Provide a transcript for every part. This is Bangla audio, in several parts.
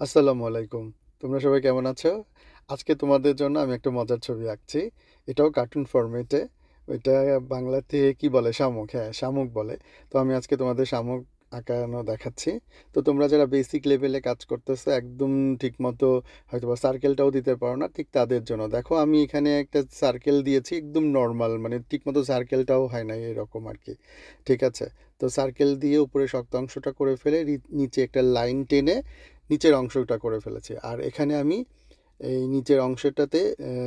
আসসালামু আলাইকুম। তোমরা সবাই কেমন আছো? আজকে তোমাদের জন্য আমি একটা মজার ছবি আঁকছি। এটাও কার্টুন ফরম্যাটে। ওইটা বাংলাতে কি বলে? শামুক। হ্যাঁ, শামুক বলে। তো আমি আজকে তোমাদের শামুক আঁকানো দেখাচ্ছি। তো তোমরা যারা বেসিক লেভেলে কাজ করতেছো, একদম ঠিকমতো হয়তোবা সার্কেলটাও দিতে পারো না, ঠিক তাদের জন্য। দেখো আমি এখানে একটা সার্কেল দিয়েছি, একদম নরমাল, মানে ঠিকমতো সার্কেলটাও হয় নাই এরকম আরকি। ঠিক আছে? তো সার্কেল দিয়ে উপরে শক্ত অংশটা করে ফেলে নিচে একটা লাইন টেনে নিচের অংশটা করে ফেলেছি। আর এখানে আমি এই নিচের অংশটাতে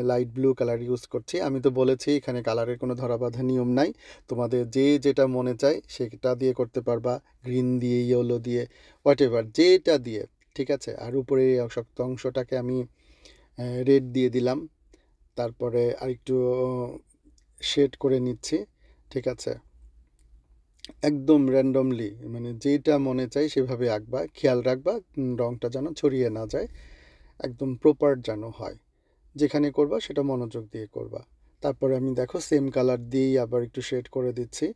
লাইট ব্লু কালার ইউজ করছি। আমি তো বলেছি এখানে কালারের কোনো ধরাবাঁধা নিয়ম নাই। তোমাদের যে যেটা মনে চায় সেটা দিয়ে করতে পারবা। গ্রিন দিয়ে, ইয়েলো দিয়ে, হোয়াটএভার যেটা দিয়ে। ঠিক আছে? আর উপরে এই শক্ত অংশটাকে আমি রেড দিয়ে দিলাম। তারপরে আরেকটু শেড করে নিচ্ছি। ঠিক আছে? একদম র্যান্ডমলি, মানে যেটা মনে চাই সেভাবে আঁকবা। খেয়াল রাখবা রংটা যেন ছড়িয়ে না যায়, একদম প্রপার যেন হয়। যেখানে করবা সেটা মনোযোগ দিয়ে করবা। তারপরে আমি দেখো সেম কালার দিয়েই আবার একটু শেড করে দিচ্ছি।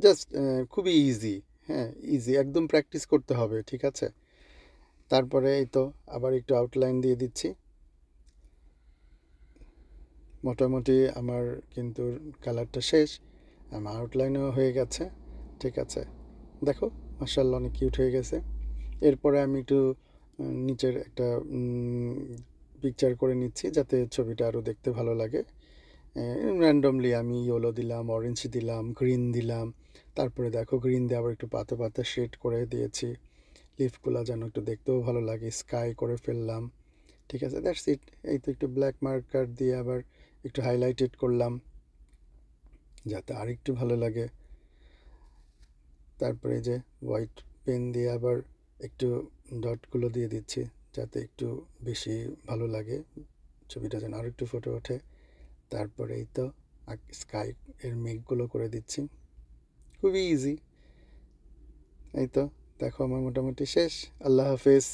জাস্ট খুবই ইজি। হ্যাঁ, ইজি, একদম প্র্যাকটিস করতে হবে। ঠিক আছে? তারপরে এই তো আবার একটু আউটলাইন দিয়ে দিচ্ছি। মোটামুটি আমার কিন্তু কালারটা শেষ, আমার আউটলাইনও হয়ে গেছে। ঠিক আছে? দেখো, মার্শাল্লাহ, অনেক কিউট হয়ে গেছে। এরপরে আমি একটু নিচের একটা পিকচার করে নিচ্ছি যাতে ছবিটা আরও দেখতে ভালো লাগে। র্যান্ডমলি আমি ইয়েলো দিলাম, অরেঞ্জ দিলাম, গ্রিন দিলাম। তারপরে দেখো গ্রিন দিয়ে আবার একটু পাতা পাতা শেড করে দিয়েছি। লিফগুলো যেন একটু দেখতেও ভালো লাগে, স্কাই করে ফেললাম। ঠিক আছে, দ্যাটস ইট। এই তো একটু ব্ল্যাক মার্কার দিয়ে আবার একটু হাইলাইটেড করলাম যাতে আরেকটু ভালো লাগে। তারপরে যে হোয়াইট পেন দিয়ে আবার একটু ডটগুলো দিয়ে দিচ্ছি যাতে একটু বেশি ভালো লাগে, ছবিটা যেন আরও একটু ফুটে ওঠে। তারপরে এই তো স্কাই এর মেঘগুলো করে দিচ্ছি। খুবই ইজি। এই তো দেখো আমার মোটামুটি শেষ। আল্লাহ হাফেজ।